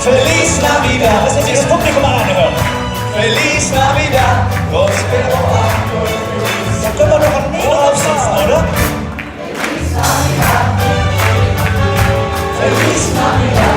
Feliz Navidad. Das ist das Publikum mal anhören. Feliz Navidad. Prospero año. Da können wir doch ein Mikro aufsetzen, oder? Feliz Navidad.